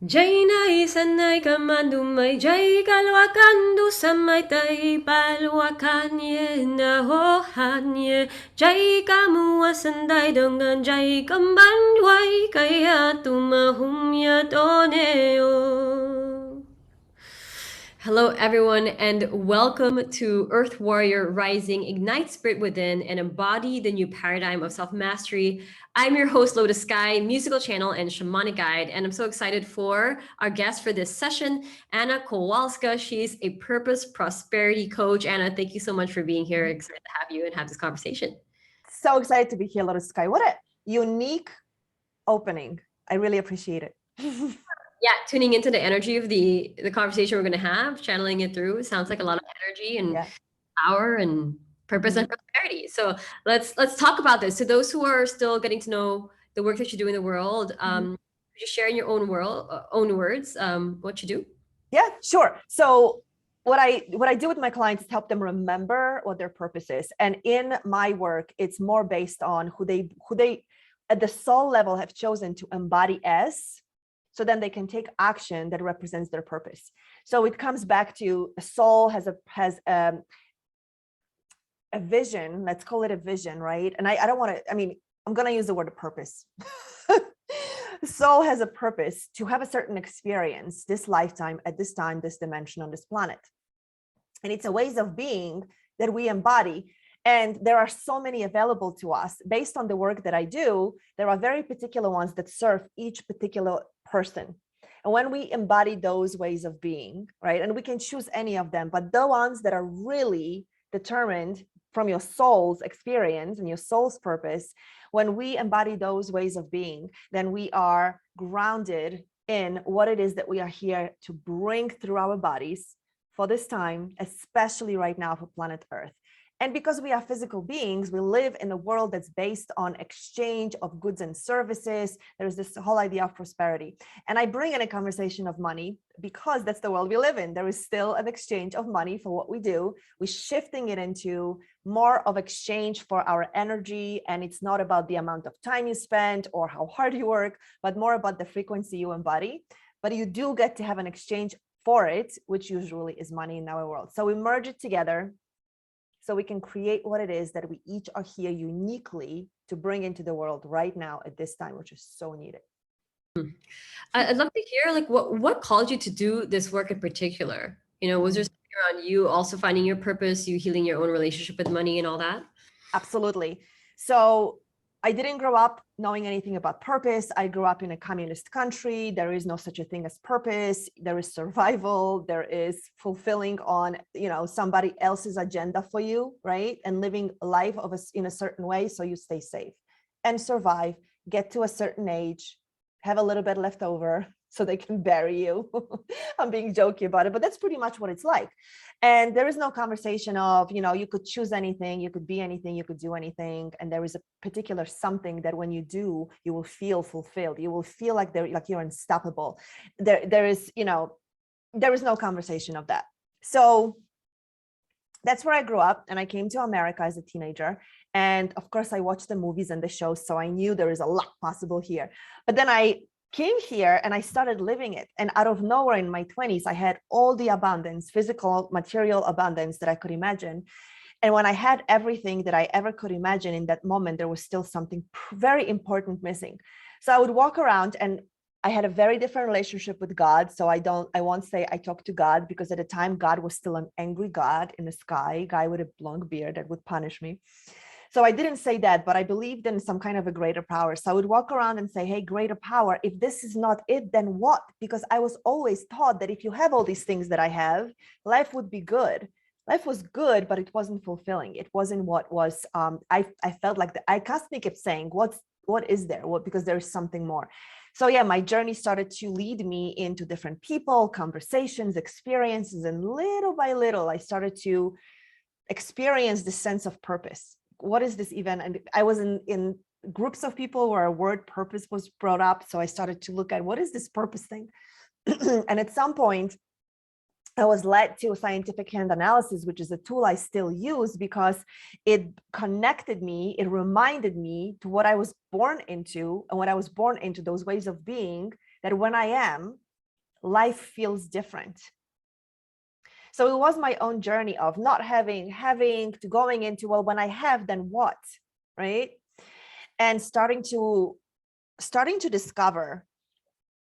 Jaina isanay kamandumay jay kalwakan du samay tay palwakan ye na ho han ye jay kamuwa sanday dongan jay kambanway kaya tumahumya toneo. Hello, everyone, and welcome to Earth Warrior Rising Ignite Spirit Within and Embody the New Paradigm of Self Mastery. I'm your host, Lotus Sky, musical channel and shamanic guide, and I'm so excited for our guest for this session, Anna Kowalska. She's a purpose prosperity coach. Anna, thank you so much for being here. Excited to have you and have this conversation. So excited to be here, Lotus Sky. What a unique opening. I really appreciate it. Yeah, tuning into the energy of the conversation we're going to have, channeling it through. Sounds like a lot of energy and power and purpose and prosperity. So let's talk about this. So those who are still getting to know the work that you do in the world, could you share in your own words what you do? Yeah, sure. So what I do with my clients is help them remember what their purpose is. And in my work, it's more based on who they at the soul level have chosen to embody as, so then they can take action that represents their purpose. So it comes back to a soul has a vision. Let's call it a vision, right? And I don't want to, I'm going to use the word purpose. Soul has a purpose to have a certain experience this lifetime, at this time, this dimension on this planet. And it's a ways of being that we embody. And there are so many available to us based on the work that I do. There are very particular ones that serve each particular person. And when we embody those ways of being, right, and we can choose any of them, but the ones that are really determined from your soul's experience and your soul's purpose, when we embody those ways of being, then we are grounded in what it is that we are here to bring through our bodies for this time, especially right now for planet Earth. And because we are physical beings, we live in a world that's based on exchange of goods and services. There's this whole idea of prosperity. And I bring in a conversation of money because that's the world we live in. There is still an exchange of money for what we do. We're shifting it into more of exchange for our energy. And it's not about the amount of time you spend or how hard you work, but more about the frequency you embody. But you do get to have an exchange for it, which usually is money in our world. So we merge it together so we can create what it is that we each are here uniquely to bring into the world right now at this time, which is so needed. I'd love to hear like what called you to do this work in particular? You know, was there something around you also finding your purpose, you healing your own relationship with money and all that? Absolutely. So I didn't grow up knowing anything about purpose. I grew up in a communist country. There is no such a thing as purpose. There is survival. There is fulfilling on, somebody else's agenda for you, right? And living life in a certain way so you stay safe and survive, get to a certain age, have a little bit left over so they can bury you. I'm being jokey about it, but that's pretty much what it's like. And there is no conversation of, you could choose anything, you could be anything, you could do anything. And there is a particular something that when you do, you will feel fulfilled. You will feel like you're unstoppable. There is no conversation of that. So that's where I grew up, and I came to America as a teenager. And of course, I watched the movies and the shows, so I knew there is a lot possible here. But then I came here and I started living it. And out of nowhere in my 20s, I had all the abundance, physical, material abundance that I could imagine. And when I had everything that I ever could imagine in that moment, there was still something very important missing. So I would walk around, and I had a very different relationship with God. So I won't say I talked to God, because at the time, God was still an angry God in the sky, guy with a long beard that would punish me. So I didn't say that, but I believed in some kind of a greater power. So I would walk around and say, hey, greater power, if this is not it, then what? Because I was always taught that if you have all these things that I have, life would be good. Life was good, but it wasn't fulfilling. It wasn't what was, I felt like I constantly kept saying, what is there? Because there is something more. So yeah, my journey started to lead me into different people, conversations, experiences, and little by little, I started to experience the sense of purpose. What is this even? And I was in groups of people where a word purpose was brought up. So I started to look at what is this purpose thing? And at some point, I was led to a scientific hand analysis, which is a tool I still use because it connected me, it reminded me to what I was born into, and when I was born into those ways of being, that when I am, life feels different. So it was my own journey of not having to going into, well, when I have, then what, right? And starting to discover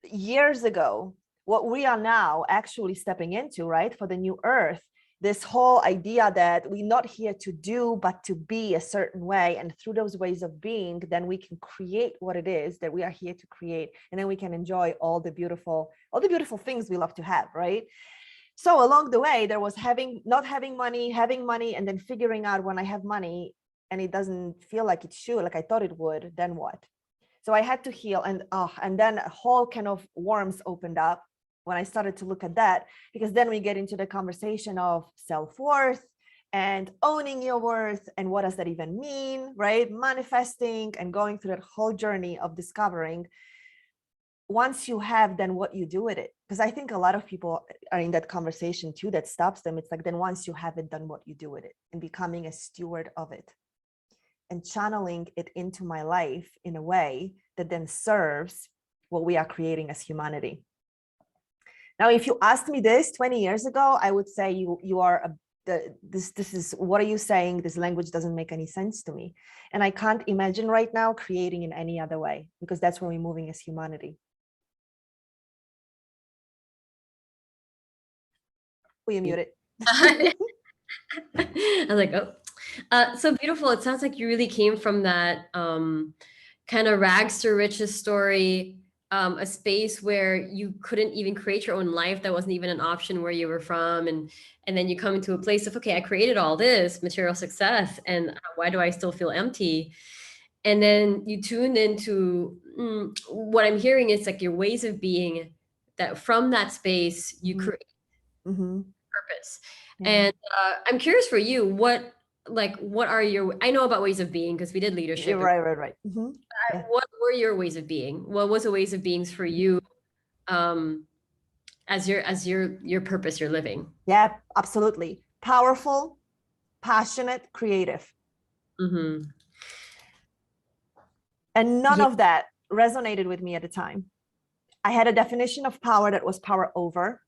years ago what we are now actually stepping into, right? For the new earth, this whole idea that we're not here to do, but to be a certain way. And through those ways of being, then we can create what it is that we are here to create. And then we can enjoy all the beautiful things we love to have, right? So along the way, there was not having money, having money, and then figuring out when I have money and it doesn't feel like it should, like I thought it would, then what? So I had to heal, and then a whole can of worms opened up when I started to look at that, because then we get into the conversation of self-worth and owning your worth, and what does that even mean, right? Manifesting and going through that whole journey of discovering once you have, then what you do with it. Because I think a lot of people are in that conversation too, that stops them. It's like, then once you have it, then what you do with it, and becoming a steward of it and channeling it into my life in a way that then serves what we are creating as humanity. Now, if you asked me this 20 years ago, I would say you are this is, what are you saying? This language doesn't make any sense to me. And I can't imagine right now creating in any other way, because that's where we're moving as humanity. Will you mute it? I was like, oh, so beautiful. It sounds like you really came from that kind of rags to riches story, a space where you couldn't even create your own life. That wasn't even an option where you were from. And then you come into a place of, okay, I created all this material success, and why do I still feel empty? And then you tuned into what I'm hearing is like your ways of being, that from that space you create purpose. Yeah. And I'm curious for you, what are your, I know about ways of being because we did leadership. Right. Yeah. What were your ways of being? What was the ways of beings for you as your purpose you're living? Yeah, absolutely. Powerful, passionate, creative. And none of that resonated with me at the time. I had a definition of power that was power over,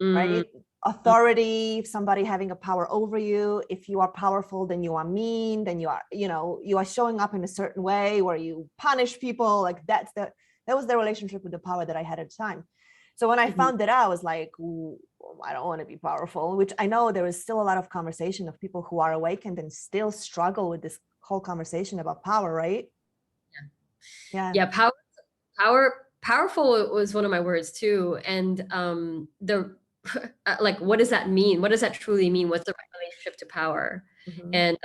right? Authority, somebody having a power over you. If you are powerful, then you are mean, then you are showing up in a certain way where you punish people. Like that was the relationship with the power that I had at the time. So when I found that out, I was like, ooh, I don't want to be powerful, which I know there is still a lot of conversation of people who are awakened and still struggle with this whole conversation about power, right? Yeah. Powerful was one of my words too. And the like, what does that mean? What does that truly mean? What's the right relationship to power? And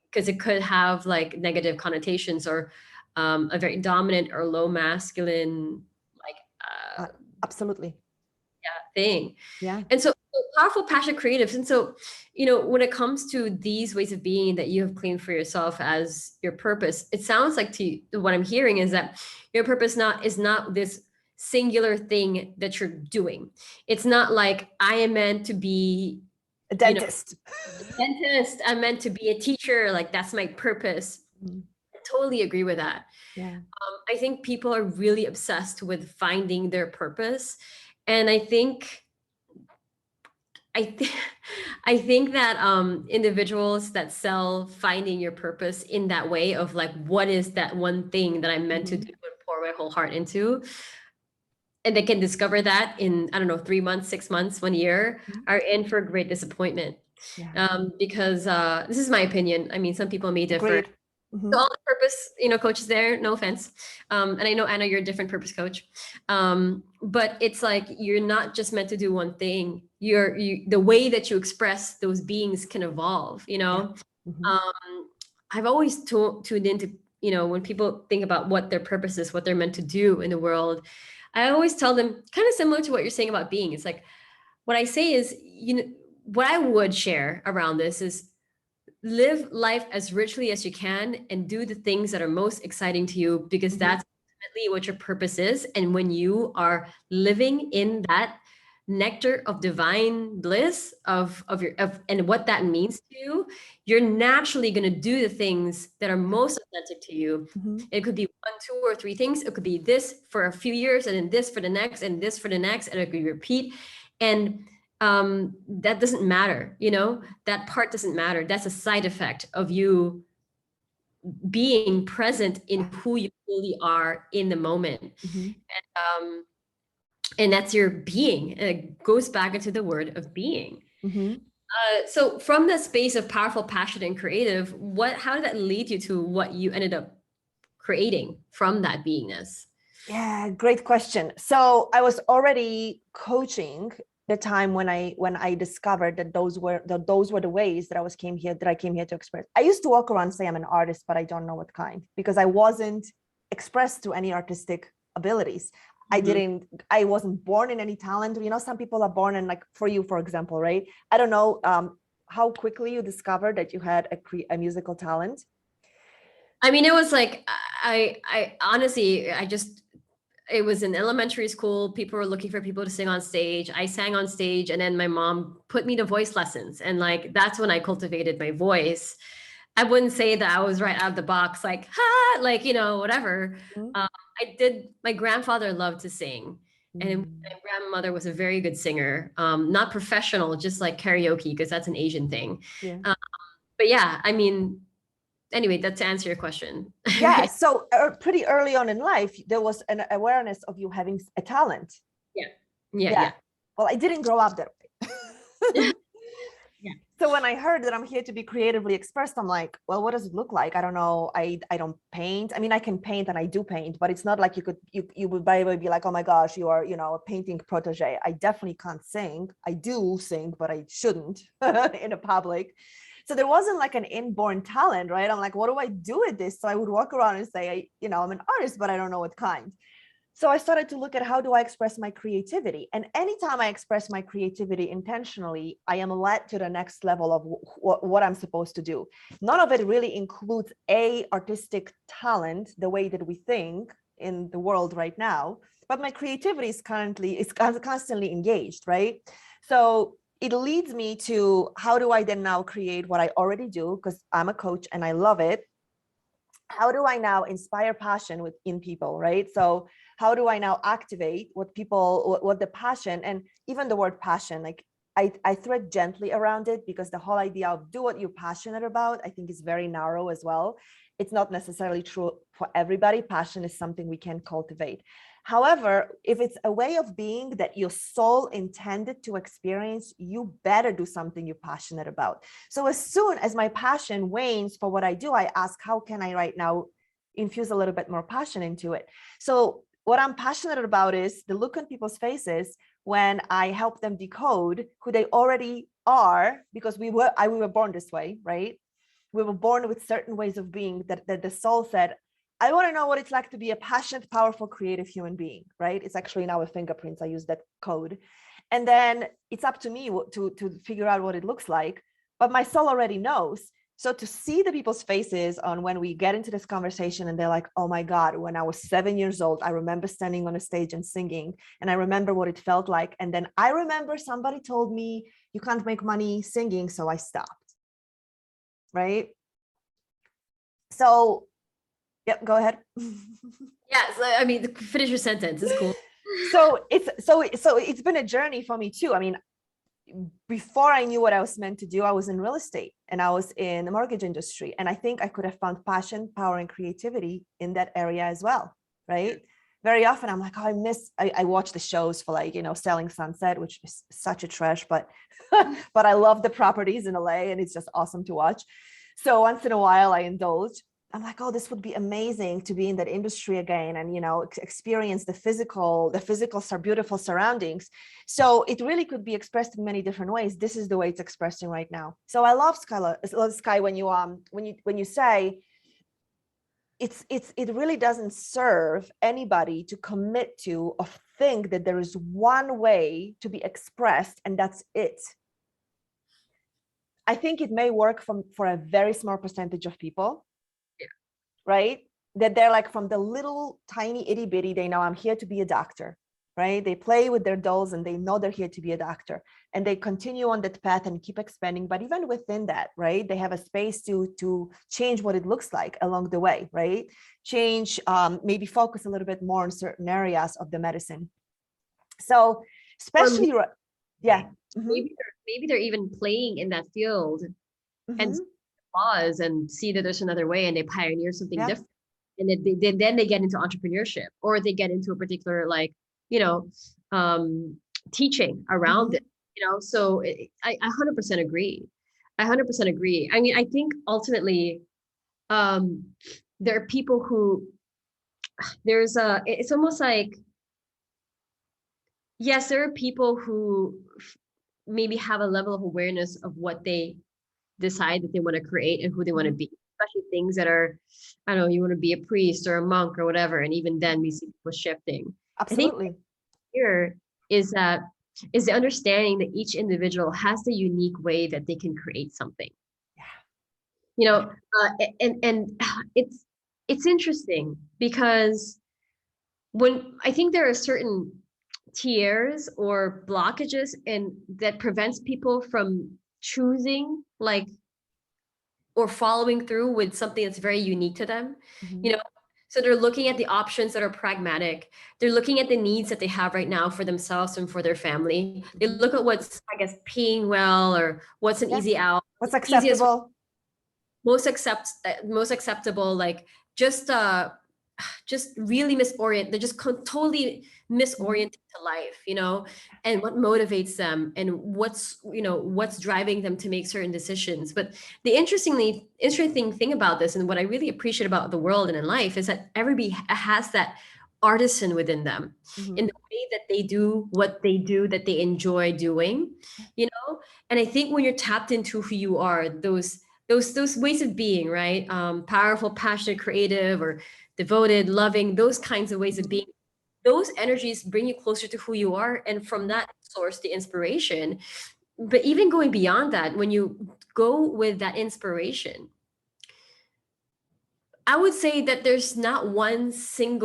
because it could have like negative connotations, or a very dominant or low masculine, like absolutely thing. Yeah. And so powerful, passionate, creatives. And so, when it comes to these ways of being that you have claimed for yourself as your purpose, it sounds like what I'm hearing is that your purpose is not this singular thing that you're doing. It's not like I am meant to be a dentist. I'm meant to be a teacher. Like that's my purpose. I totally agree with that. Yeah. I think people are really obsessed with finding their purpose. And I think that individuals that sell finding your purpose in that way of like, what is that one thing that I'm meant to do and pour my whole heart into, and they can discover that in, I don't know, 3 months, 6 months, 1 year, are in for great disappointment. Because this is my opinion. I mean, some people may differ. Agreed. So all the purpose, coaches there, no offense. And I know, Anna, you're a different purpose coach. But it's like, you're not just meant to do one thing. The way that you express those beings can evolve, I've always tuned into, when people think about what their purpose is, what they're meant to do in the world, I always tell them, kind of similar to what you're saying about being. It's like, what I say is, what I would share around this is, live life as richly as you can and do the things that are most exciting to you, because that's ultimately what your purpose is. And when you are living in that nectar of divine bliss and what that means to you, you're naturally going to do the things that are most authentic to you. It could be 1, 2, or 3 things. It could be this for a few years, and then this for the next, and this for the next, and it could repeat. And that doesn't matter, that part doesn't matter. That's a side effect of you being present in who you really are in the moment. And that's your being. And it goes back into the word of being. So from the space of powerful, passionate, and creative, how did that lead you to what you ended up creating from that beingness? Yeah, great question. So I was already coaching the time when I discovered that those were the ways that I came here to express. I used to walk around and say I'm an artist, but I don't know what kind, because I wasn't expressed through any artistic abilities. I wasn't born in any talent. Some people are born in, like for you, for example, right? I don't know how quickly you discovered that you had a musical talent. I mean, it was like, I honestly, it was in elementary school. People were looking for people to sing on stage. I sang on stage, and then my mom put me to voice lessons. And like, that's when I cultivated my voice. I wouldn't say that I was right out of the box, like, whatever. My grandfather loved to sing, and my grandmother was a very good singer. Not professional, just like karaoke, because that's an Asian thing. But yeah, I mean, anyway, that's to answer your question. Yeah. So pretty early on in life, there was an awareness of you having a talent. Yeah. Well, I didn't grow up that way. Yeah. So when I heard that I'm here to be creatively expressed, I'm like, well, what does it look like? I don't know. I don't paint. I mean, I can paint, and I do paint, but it's not like you would be like, oh my gosh, you are, a painting protege. I definitely can't sing. I do sing, but I shouldn't in a public. So there wasn't like an inborn talent, right? I'm like, what do I do with this? So I would walk around and say, I'm an artist, but I don't know what kind. So I started to look at, how do I express my creativity? And anytime I express my creativity intentionally, I am led to the next level of what I'm supposed to do. None of it really includes artistic talent, the way that we think in the world right now, but my creativity is constantly engaged, right? So it leads me to, how do I then now create what I already do? Because I'm a coach and I love it. How do I now inspire passion within people, right? So how do I now activate what the passion, and even the word passion, like I thread gently around it, because the whole idea of do what you're passionate about, I think, is very narrow as well. It's not necessarily true for everybody. Passion is something we can cultivate. However, if it's a way of being that your soul intended to experience, you better do something you're passionate about. So as soon as my passion wanes for what I do, I ask, how can I right now infuse a little bit more passion into it? So what I'm passionate about is the look on people's faces when I help them decode who they already are, because we were born this way, right? We were born with certain ways of being that the soul said, I want to know what it's like to be a passionate, powerful, creative human being, right? It's actually in our fingerprints. I use that code. And then it's up to me to figure out what it looks like. But my soul already knows. So to see the people's faces on when we get into this conversation and they're like, oh my God, when I was 7 years old, I remember standing on a stage and singing, and I remember what it felt like. And then I remember somebody told me, you can't make money singing, so I stopped, right? So yep, go ahead. Yeah, so, I mean, finish your sentence. It's cool. So it's been a journey for me too. I mean, before I knew what I was meant to do, I was in real estate and I was in the mortgage industry. And I think I could have found passion, power, and creativity in that area as well, right? Very often I'm like, oh, I watch the shows for like, Selling Sunset, which is such a trash, but but I love the properties in LA and it's just awesome to watch. So once in a while I indulge. I'm like, oh, this would be amazing to be in that industry again and, experience the physical beautiful surroundings. So it really could be expressed in many different ways. This is the way it's expressing right now. So I love Sky when you say it really doesn't serve anybody to commit to or think that there is one way to be expressed and that's it. I think it may work for a very small percentage of people. Right? That they're like from the little tiny itty bitty, they know I'm here to be a doctor, right? They play with their dolls and they know they're here to be a doctor, and they continue on that path and keep expanding. But even within that, right, they have a space to change what it looks like along the way, right? Change, maybe focus a little bit more on certain areas of the medicine. So especially, yeah. Maybe they're even playing in that field and Mhm. pause and see that there's another way, and they pioneer something Yeah. different. And then they get into entrepreneurship, or they get into a particular, like, teaching around it, so I 100% agree. I 100% agree. I mean, I think ultimately, there are people who, it's almost like, yes, there are people who maybe have a level of awareness of what they decide that they want to create and who they want to be, especially things that are, I don't know, you want to be a priest or a monk or whatever. And even then we see people shifting. I think Absolutely. here is the understanding that each individual has the unique way that they can create something. And it's interesting because when I think there are certain tiers or blockages and that prevents people from choosing, like, or following through with something that's very unique to them. Mhm. So they're looking at the options that are pragmatic. They're looking at the needs that they have right now for themselves and for their family. They look at what's, I guess, paying well, or what's an Yeah. easy out, What's easiest, acceptable? most acceptable, like, just really misorient. They're just totally misoriented to life, and what motivates them, and what's driving them to make certain decisions. But the interesting thing about this, and what I really appreciate about the world and in life, is that everybody has that artisan within them, in the way that they do what they do, that they enjoy doing, and I think when you're tapped into who you are, those ways of being, right? Powerful, passionate, creative, or devoted, loving, those kinds of ways of being, those energies bring you closer to who you are. And from that source, the inspiration. But even going beyond that, when you go with that inspiration, I would say that there's not one same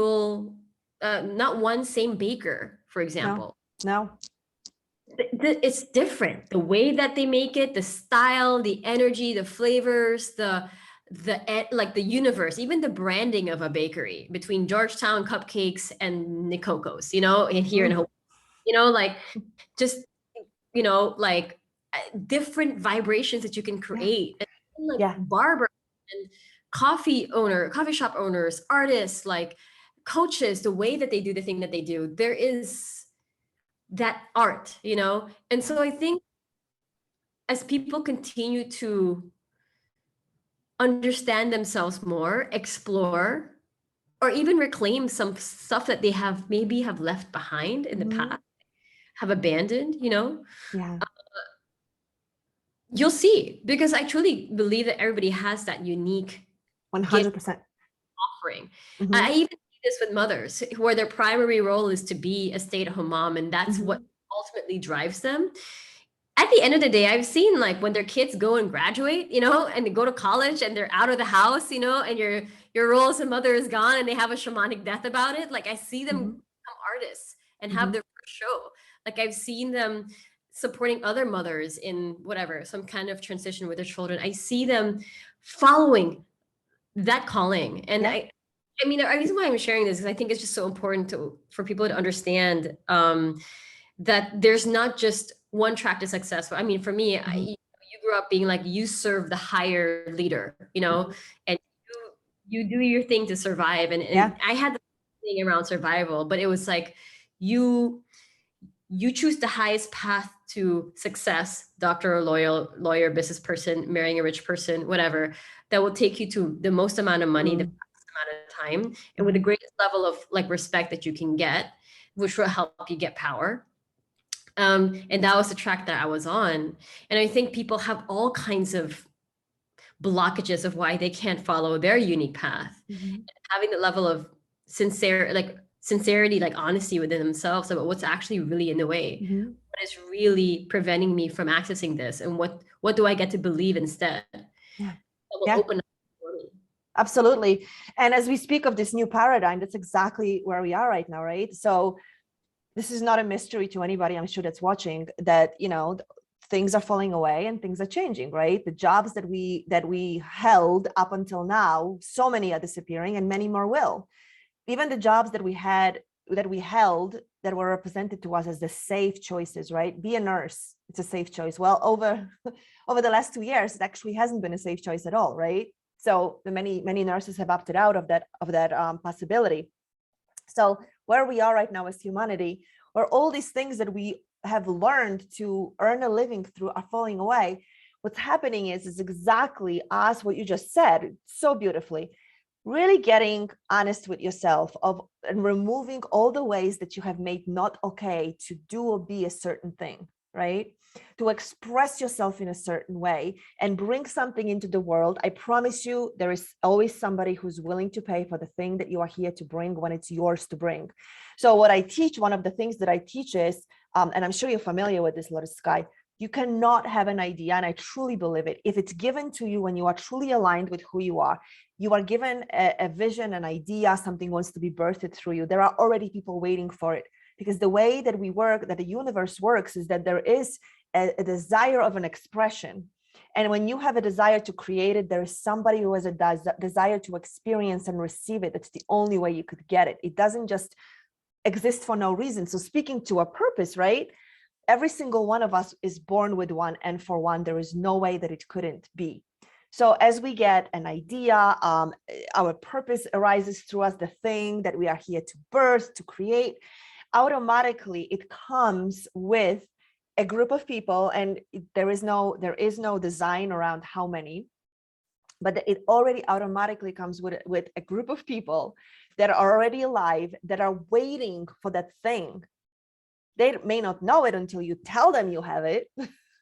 baker, for No, example. no. It's different, the way that they make it, the style, the energy, the flavors, like the universe, even the branding of a bakery between Georgetown Cupcakes and Nicoco's, in here in Hawaii, like, just, like, different vibrations that you can Yeah. create, and like Yeah. barber and coffee shop owners, artists, like coaches, the way that they do the thing that they do, there is that art, and so I think as people continue to understand themselves more, explore, or even reclaim some stuff that they have left behind in the Mhm. past, have abandoned, Yeah. you'll see, because I truly believe that everybody has that unique gift 100%. offering. I Mhm. even see this with mothers where their primary role is to be a stay-at-home mom, and that's what Mhm. ultimately drives them. At the end of the day, I've seen, like, when their kids go and graduate, and they go to college and they're out of the house, and your role as a mother is gone, and they have a shamanic death about it. Like, I see them Mhm. become artists and have Mhm. their first show. Like, I've seen them supporting other mothers in whatever, some kind of transition with their children. I see them following that calling. And Yeah. I mean, the reason why I'm sharing this is I think it's just so important for people to understand, that there's not just one track to success. I mean, for me, Mhm. you grew up being like, you serve the higher leader, Mhm. and you do your thing to survive. And Yeah. I had the thing around survival, but it was like, you you choose the highest path to success, doctor or lawyer, business person, marrying a rich person, whatever, that will take you to the most amount of money, the Mhm. fastest amount of time, and with the Mhm. greatest level of, like, respect that you can get, which will help you get power. And that was the track that I was on. And I think people have all kinds of blockages of why they can't follow their unique path. Mhm. Having the level of sincerity, like honesty within themselves about what's actually really in the way. Mhm. What is really preventing me from accessing this? And what do I get to believe instead? That Yeah. will Yeah. open up for me. Absolutely. And as we speak of this new paradigm, that's exactly where we are right now, right? So this is not a mystery to anybody, I'm sure, that's watching, that, things are falling away and things are changing, right? The jobs that we held up until now, so many are disappearing and many more will. Even the jobs that we held that were represented to us as the safe choices, right? Be a nurse, it's a safe choice. Well, over the last 2 years, it actually hasn't been a safe choice at all, right? So the many nurses have opted out of that possibility. So where we are right now as humanity, where all these things that we have learned to earn a living through are falling away, what's happening is exactly as what you just said so beautifully. Really getting honest with yourself and removing all the ways that you have made not okay to do or be a certain thing, right? To express yourself in a certain way and bring something into the world. I promise you, there is always somebody who's willing to pay for the thing that you are here to bring when it's yours to bring. So what I teach, one of the things that I teach is, and I'm sure you're familiar with this, Lotus Sky, you cannot have an idea, and I truly believe it. If it's given to you when you are truly aligned with who you are given a vision, an idea, something wants to be birthed through you. There are already people waiting for it, because the way that we work, that the universe works, is that there is a desire of an expression. And when you have a desire to create it, there is somebody who has a desire to experience and receive it. It's the only way you could get it. It doesn't just exist for no reason. So speaking to a purpose, right? Every single one of us is born with one, and for one, there is no way that it couldn't be. So as we get an idea, our purpose arises through us, the thing that we are here to birth, to create, automatically it comes with a group of people, and there is no design around how many, but it already automatically comes with a group of people that are already alive, that are waiting for that thing. They may not know it until you tell them you have it,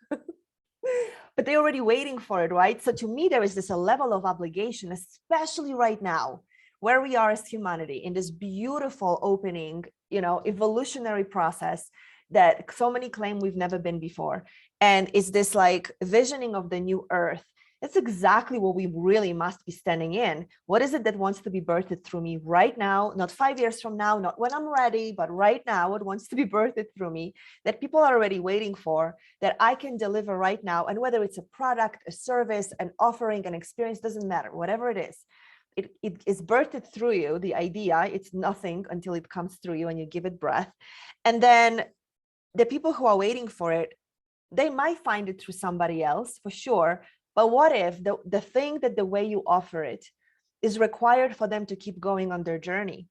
but they're already waiting for it, right? So to me, there is this a level of obligation, especially right now, where we are as humanity in this beautiful opening, evolutionary process that so many claim we've never been before. And it's this like visioning of the new earth. That's exactly what we really must be standing in. What is it that wants to be birthed through me right now? Not 5 years from now, not when I'm ready, but right now, what wants to be birthed through me that people are already waiting for, that I can deliver right now. And whether it's a product, a service, an offering, an experience, doesn't matter, whatever it is. It is birthed through you, the idea. It's nothing until it comes through you and you give it breath. And then the people who are waiting for it, they might find it through somebody else for sure. But what if the thing that the way you offer it is required for them to keep going on their journey?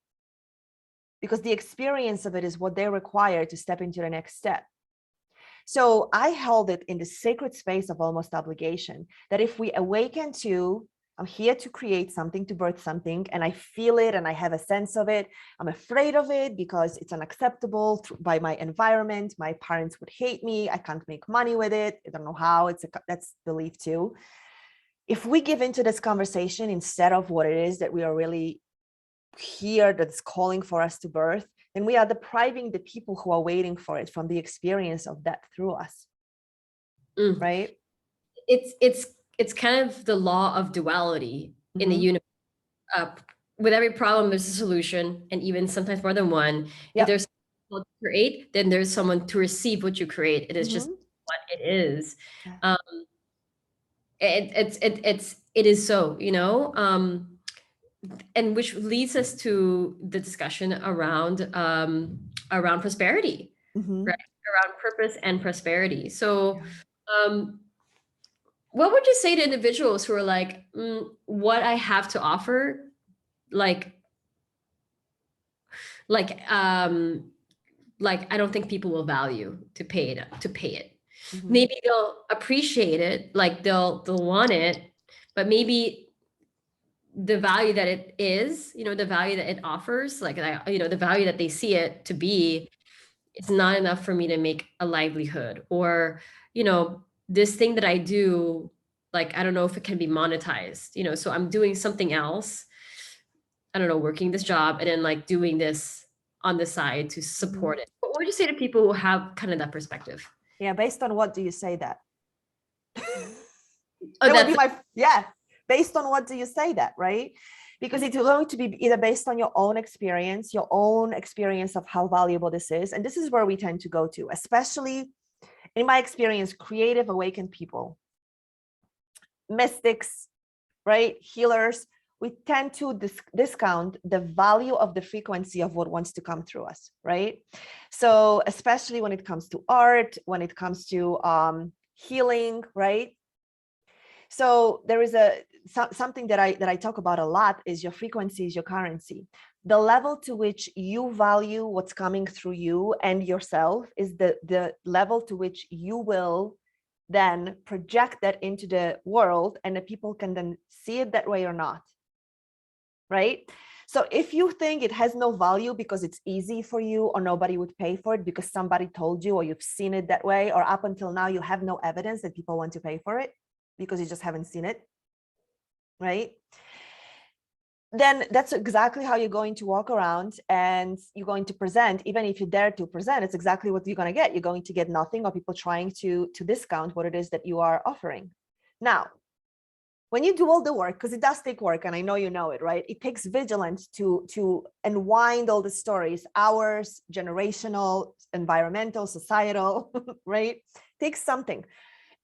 Because the experience of it is what they require to step into the next step. So I held it in the sacred space of almost obligation, that if we awaken to, I'm here to create something, to birth something, and I feel it and I have a sense of it. I'm afraid of it because it's unacceptable by my environment. My parents would hate me. I can't make money with it. I don't know how. That's belief too. If we give into this conversation instead of what it is that we are really here, that's calling for us to birth, then we are depriving the people who are waiting for it from the experience of that through us. Right? It's kind of the law of duality in the universe. With every problem, there's a solution, and even sometimes more than one. If there's someone to create, then there's someone to receive what you create. It is just what it is. It is so, and which leads us to the discussion around prosperity, right? Around purpose and prosperity. So what would you say to individuals who are like, what I have to offer, like I don't think people will value to pay it. Maybe they'll appreciate it, like they'll want it, but maybe the value that it is, the value that it offers, like the value that they see it to be, it's not enough for me to make a livelihood, or this thing that I do, like I don't know if it can be monetized, so I'm doing something else, I don't know, working this job and then like doing this on the side to support it. What would you say to people who have kind of that perspective? Yeah, based on what do you say that? Based on what do you say that, right? because it's going to be either based on your own experience of how valuable this is. And this is where we tend to go to, especially in my experience, creative awakened people, mystics, right? Healers, we tend to discount the value of the frequency of what wants to come through us, right? So especially when it comes to art, when it comes to healing, right? So there is something that I talk about a lot is your frequency is your currency. The level to which you value what's coming through you and yourself is the level to which you will then project that into the world, and the people can then see it that way or not, right? So if you think it has no value because it's easy for you, or nobody would pay for it because somebody told you, or you've seen it that way, or up until now you have no evidence that people want to pay for it because you just haven't seen it, right? Then that's exactly how you're going to walk around and you're going to present. Even if you dare to present, it's exactly what you're going to get. You're going to get nothing, or people trying to discount what it is that you are offering. Now, when you do all the work, because it does take work, and I know you know it, right? It takes vigilance to unwind all the stories, hours, generational, environmental, societal, right? It takes something.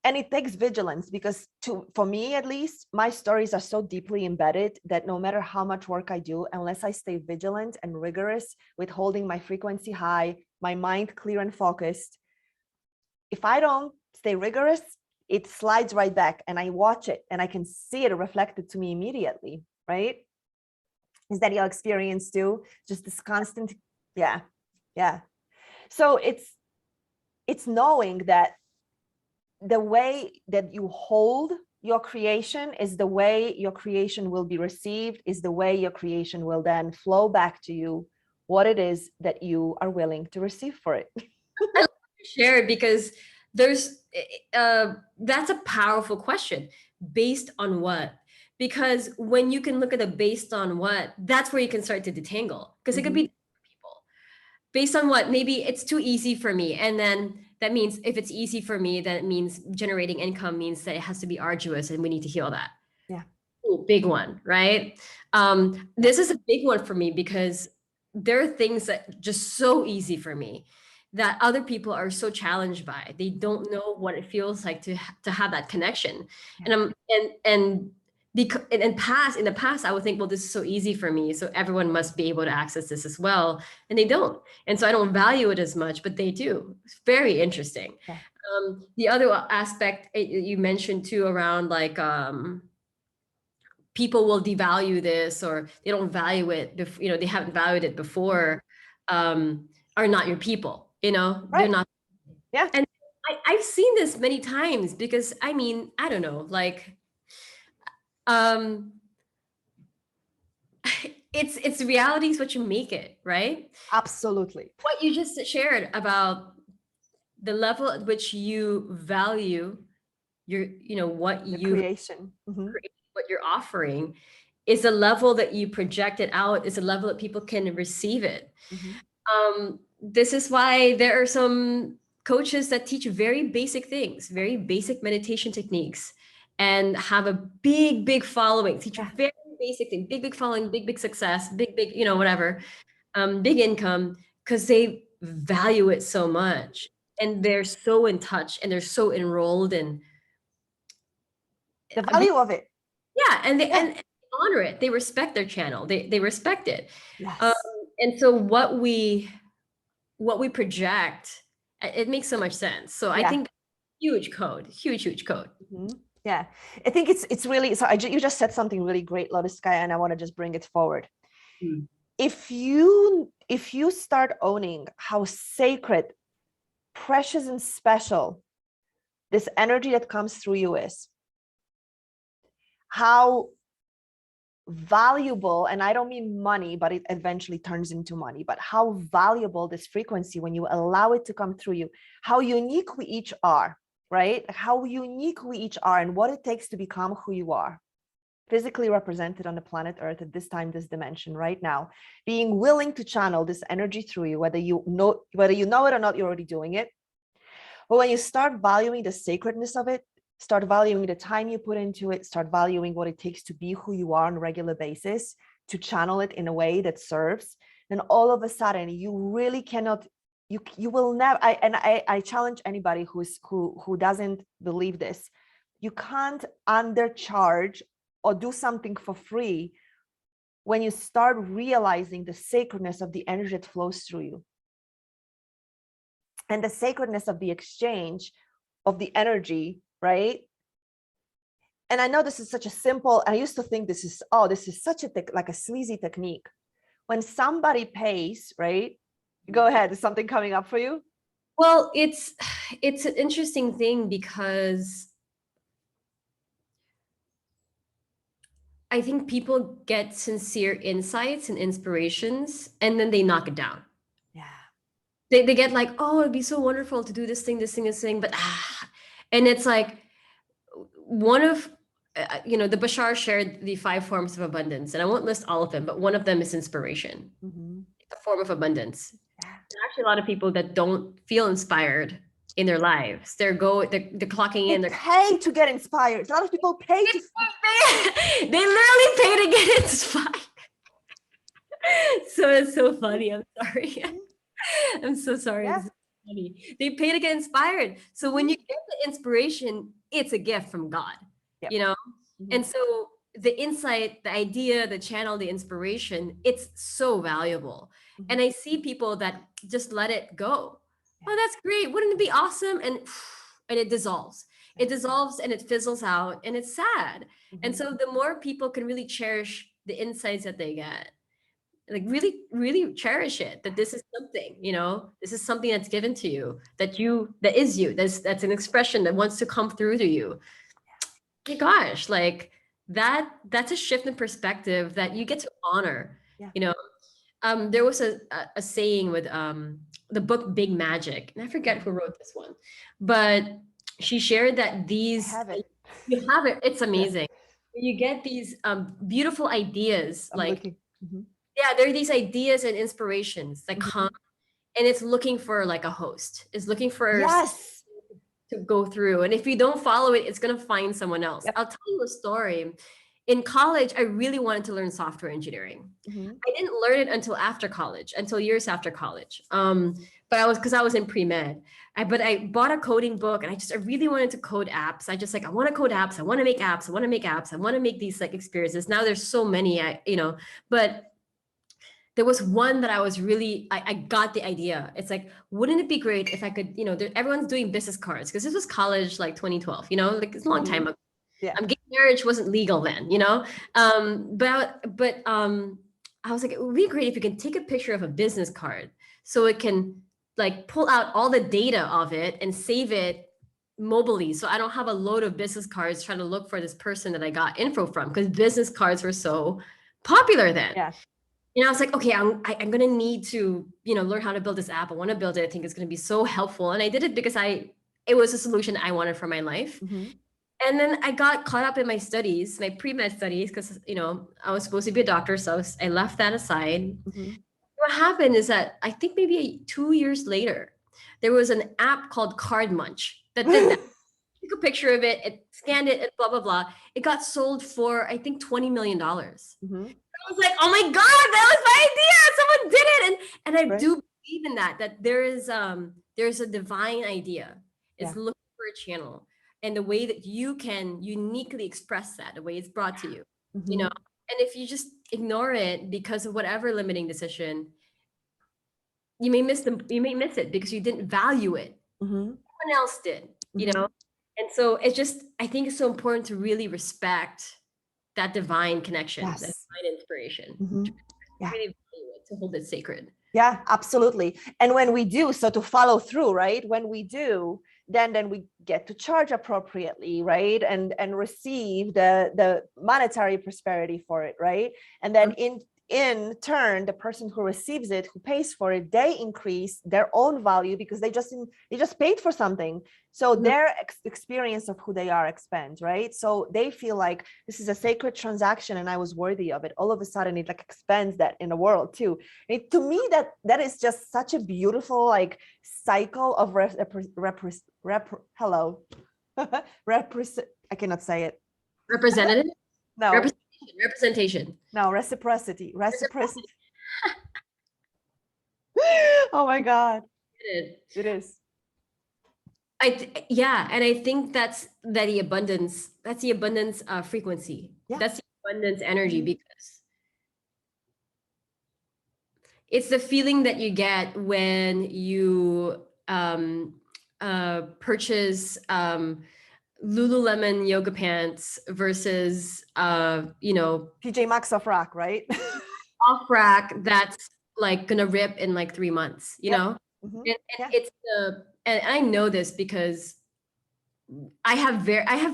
And it takes vigilance, because for me, at least, my stories are so deeply embedded that no matter how much work I do, unless I stay vigilant and rigorous with holding my frequency high, my mind clear and focused, if I don't stay rigorous, it slides right back, and I watch it and I can see it reflected to me immediately, right? Is that your experience too? Just this constant, yeah. So it's knowing that the way that you hold your creation is the way your creation will be received, is the way your creation will then flow back to you what it is that you are willing to receive for it. I love to share it because there's that's a powerful question. Based on what? Because when you can look at a based on what, that's where you can start to detangle. Because it could be people. Based on what? Maybe it's too easy for me. And then that means if it's easy for me, then it means generating income means that it has to be arduous, and we need to heal that. Yeah. Ooh, big one, right? This is a big one for me because there are things that just so easy for me that other people are so challenged by. They don't know what it feels like to have that connection. And because in the past, I would think, well, this is so easy for me, so everyone must be able to access this as well, and they don't. And so I don't value it as much, but they do. It's very interesting. Yeah. The other aspect you mentioned too around like people will devalue this, or they don't value it, they haven't valued it before, are not your people, Right. they're not. Yeah. And I've seen this many times because I mean, I don't know, like it's reality is what you make it, right? Absolutely. What you just shared about the level at which you value your, what The you creation. create, what you're offering, is a level that you project it out, is a level that people can receive it. This is why there are some coaches that teach very basic things, very basic meditation techniques, and have a big following, teach very basic thing, big following, big success, big, whatever, big income, because they value it so much, and they're so in touch, and they're so enrolled in The value of it. yeah, and and honor it. They respect their channel. They respect it. Yes. And so what we project, it makes so much sense. So I think huge code. Yeah, I think it's really, so you just said something really great, Lotus Sky, and I want to just bring it forward. If you start owning how sacred, precious, and special this energy that comes through you is, how valuable, and I don't mean money, but it eventually turns into money, but how valuable this frequency, when you allow it to come through you, how unique we each are, right? How unique we each are, and what it takes to become who you are, physically represented on the planet Earth at this time, this dimension right now, being willing to channel this energy through you, whether you know it or not, you're already doing it. But when you start valuing the sacredness of it, start valuing the time you put into it, start valuing what it takes to be who you are on a regular basis, to channel it in a way that serves, then all of a sudden you really cannot, you will never, I challenge anybody who doesn't believe this. You can't undercharge or do something for free when you start realizing the sacredness of the energy that flows through you and the sacredness of the exchange of the energy, right? And I know this is such a simple, I used to think this is such a like a sleazy technique. When somebody pays, right? Go ahead. Is something coming up for you? Well, it's an interesting thing because I think people get sincere insights and inspirations and then they knock it down. Yeah. They get like, oh, it'd be so wonderful to do this thing, but and it's like one of the Bashar shared the 5 forms of abundance, and I won't list all of them, but one of them is inspiration. It's a form of abundance. Yeah. There's actually a lot of people that don't feel inspired in their lives. They're clocking in. They pay to get inspired. A lot of people pay to. They literally pay to get inspired. So it's so funny. I'm sorry. I'm so sorry. Yeah. This is funny. They pay to get inspired. So when you get the inspiration, it's a gift from God. Yep. And so the insight, the idea, the channel, the inspiration, it's so valuable. And I see people that just let it go. Oh, that's great. Wouldn't it be awesome? And it dissolves. It dissolves and it fizzles out and it's sad. And so the more people can really cherish the insights that they get, like really, really cherish it, that this is something, this is something that's given to you, that is you, that's an expression that wants to come through to you. My gosh, like that's a shift in perspective that you get to honor. There was a saying with the book Big Magic, and I forget who wrote this one, but she shared that you have it, it's amazing. You get these beautiful ideas, there are these ideas and inspirations that come, and it's looking for like a host, it's looking for to go through. And if you don't follow it, it's going to find someone else. I'll tell you a story. In college, I really wanted to learn software engineering. I didn't learn it until years after college. But I was in pre-med. But I bought a coding book and I really wanted to code apps. I want to code apps. I want to make apps. I want to make apps. I want to make these like experiences. Now there's so many, but there was one that I was really, I got the idea. It's like, wouldn't it be great if I could, everyone's doing business cards, because this was college, like 2012, like it's a long time ago. Yeah. Gay marriage wasn't legal then, but I was like, it would be great if you can take a picture of a business card so it can like pull out all the data of it and save it mobily. So I don't have a load of business cards trying to look for this person that I got info from, because business cards were so popular then. Yeah. And I was like, okay, I'm going to need to, learn how to build this app. I want to build it. I think it's going to be so helpful. And I did it because it was a solution I wanted for my life. And then I got caught up in my studies, my pre-med studies, because, I was supposed to be a doctor. So I left that aside. What happened is that I think maybe 2 years later, there was an app called Card Munch that did that. Took a picture of it, it scanned it, and blah, blah, blah. It got sold for, I think, $20 million. I was like, oh my God, that was my idea. Someone did it. And I do believe in that there's a divine idea. It's looking for a channel, and the way that you can uniquely express that, the way it's brought to you, and if you just ignore it because of whatever limiting decision, you may miss it because you didn't value it. Someone else did, and so I think it's so important to really respect that divine connection, that divine inspiration, to really value it, to hold it sacred. Yeah, absolutely. And when we do, so to follow through, right? When we do, then we get to charge appropriately, right? And receive the monetary prosperity for it, right? And then in turn, the person who receives it, who pays for it, they increase their own value because they just paid for something. So their experience of who they are expands, right? So they feel like this is a sacred transaction and I was worthy of it. All of a sudden, it like expands that in the world too. To me, that is just such a beautiful like cycle of hello. I cannot say it. Representative? No, Representation. no, reciprocity. Oh my God. It is. Yeah, and I think that's the abundance frequency. Yeah. That's the abundance energy, because it's the feeling that you get when you purchase Lululemon yoga pants versus PJ Maxx off rack, right? off rack that's like gonna rip in like 3 months, you know? Mhm. And Yeah. it's and I know this because I have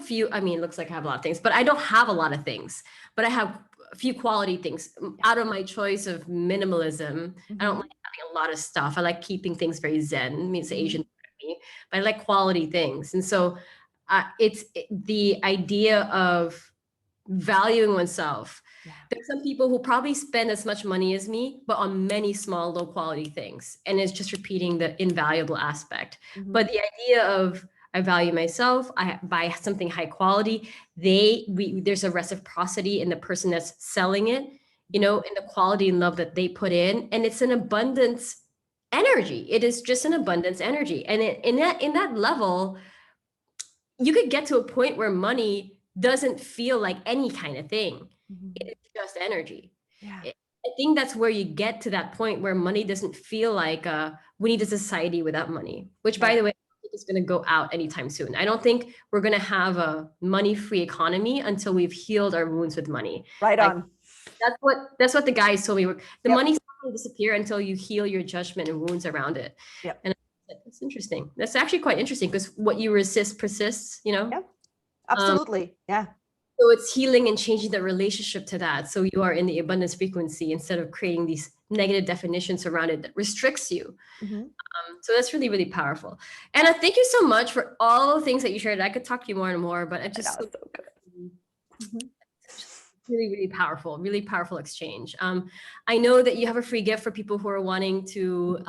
few, I mean, it looks like I have a lot of things, but I don't have a lot of things, but I have a few quality things out of my choice of minimalism. I don't like having a lot of stuff. I like keeping things very zen. I mean, it's Asian for me, but I like quality things. And so the idea of valuing oneself. Yeah. There's some people who probably spend as much money as me, but on many small, low quality things. And it's just repeating the invaluable aspect. But the idea of I value myself, I buy something high quality, there's a reciprocity in the person that's selling it, in the quality and love that they put in. And it's an abundance energy. It is just an abundance energy. And in that level, you could get to a point where money doesn't feel like any kind of thing. It's just energy. Yeah. I think that's where you get to that point where money doesn't feel like we need a society without money, which by the way, I think is going to go out anytime soon. I don't think we're going to have a money-free economy until we've healed our wounds with money. Right on. That's what the guys told me. The money's not going to disappear until you heal your judgment and wounds around it. Yep. And that's interesting. That's actually quite interesting, because what you resist persists, Yeah, absolutely. Yeah. So it's healing and changing the relationship to that. So you are in the abundance frequency instead of creating these negative definitions around it that restricts you. So that's really, really powerful. And I thank you so much for all the things that you shared. I could talk to you more and more, but I just so good. really, really powerful exchange. I know that you have a free gift for people who are wanting to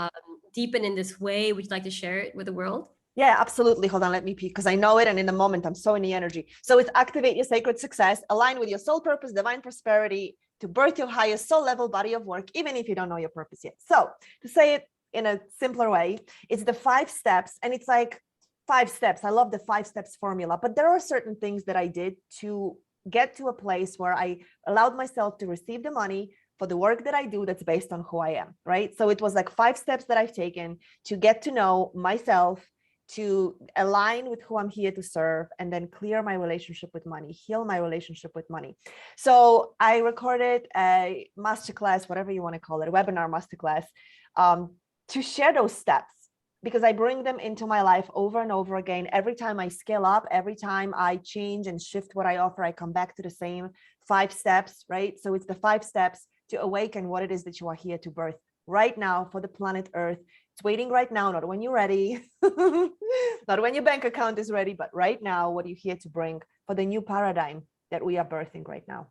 deepen in this way. Would you like to share it with the world? Yeah, absolutely. Hold on, let me peek, because I know it. And in the moment, I'm so in the energy. So it's activate your sacred success, align with your soul purpose, divine prosperity, to birth your highest soul level body of work, even if you don't know your purpose yet. So to say it in a simpler way, it's the 5 steps. And it's like 5 steps. I love the 5 steps formula, but there are certain things that I did to get to a place where I allowed myself to receive the money for the work that I do that's based on who I am, right? So it was like 5 steps that I've taken to get to know myself, to align with who I'm here to serve, and then clear my relationship with money, heal my relationship with money. So I recorded a masterclass, whatever you want to call it, a webinar masterclass, to share those steps, because I bring them into my life over and over again. Every time I scale up, every time I change and shift what I offer, I come back to the same 5 steps, right? So it's the 5 steps to awaken what it is that you are here to birth right now for the planet Earth. It's waiting right now, not when you're ready, not when your bank account is ready, but right now, what are you here to bring for the new paradigm that we are birthing right now?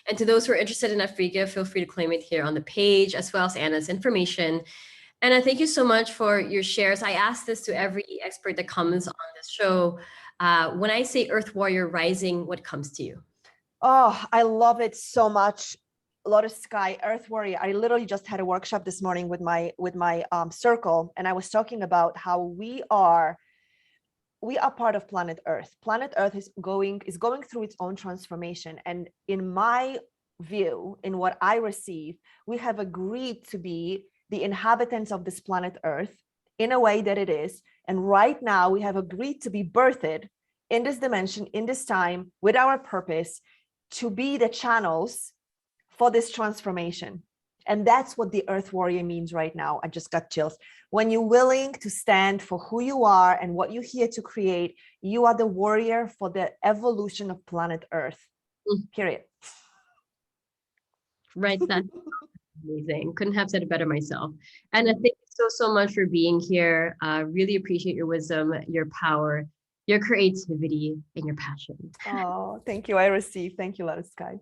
And to those who are interested in that free gift, feel free to claim it here on the page, as well as Anna's information. And I thank you so much for your shares. I ask this to every expert that comes on this show. When I say Earth Warrior Rising, what comes to you? Oh, I love it so much. Lotus Sky, Earth Warrior. I literally just had a workshop this morning with my circle, and I was talking about how we are part of planet Earth. Planet Earth is going through its own transformation, and in my view, in what I receive, we have agreed to be the inhabitants of this planet Earth in a way that it is. And right now, we have agreed to be birthed in this dimension, in this time, with our purpose, to be the channels for this transformation. And that's what the Earth Warrior means right now. I just got chills. When you're willing to stand for who you are and what you're here to create, you are the warrior for the evolution of planet Earth. Period. Right. That's amazing. Couldn't have said it better myself. And I thank you so much for being here. Really appreciate your wisdom, your power, your creativity, and your passion. Oh, thank you. I receive. Thank you, Lotus Sky.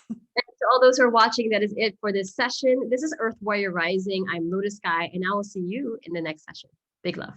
And to all those who are watching, that is it for this session. This is Earth Warrior Rising. I'm Lotus Sky, and I will see you in the next session. Big love.